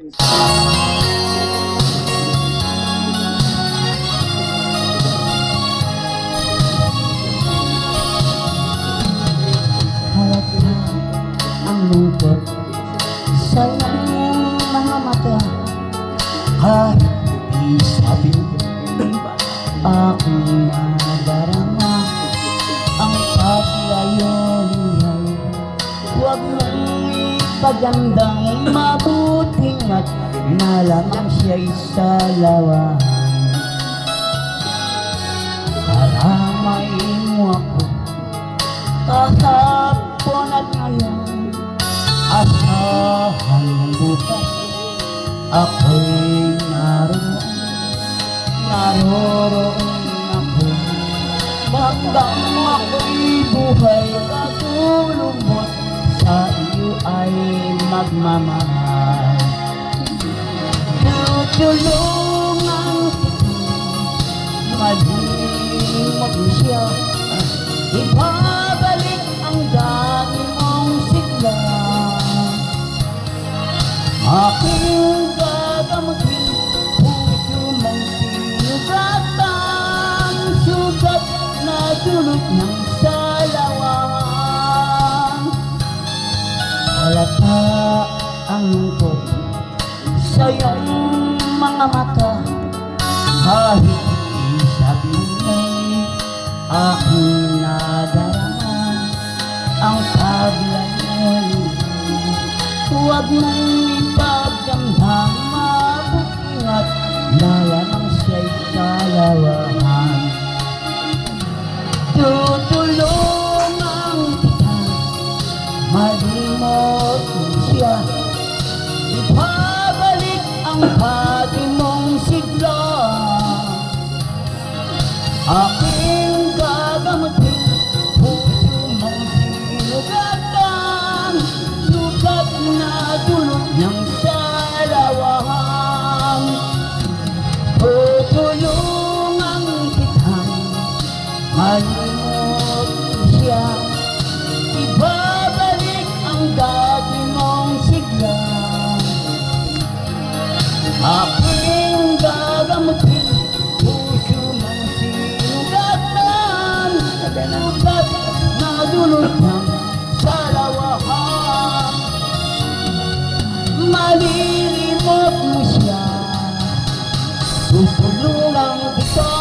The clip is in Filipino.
Halata ang lungkot sa iyong mga mata, kahit di sabihin aking nadarama ang paglayo niya'y huwag mong ipagandang mabuting at nalamang siya'y sa lawahan. Karamay mo ako kahapon at ngayon, asahan ng bukas ako'y naroroon ako. Hanggang ako'y buhay katulumot, sa iyo ay magmamahal. Tutulungan kita, malimot siya, ibabalik ang dati mong sigla. Aking gagamutin, puso mong sinugatan, sugat na dulot ng salawan. Halata ang lungkot sa iyong mga mata, kahit isabihin aking nadarama ang paglayo. Huwag mong ipagdamdam mabuting at lalamang siya'y kalawahan. Tutulungan kita, malimot mo siya, ibabalik ang pati mong sigla. Aking gagamutin, puso mong sinugatan, sugat na dulot ng salawahan. Tutulungan kita, malimot siya, ibabalik ang dati mong sigla. Aking gagamutin, puso mong sinugatan, sugat na dulot ng salawahan. Malilimot mo siya, tutulungan kita.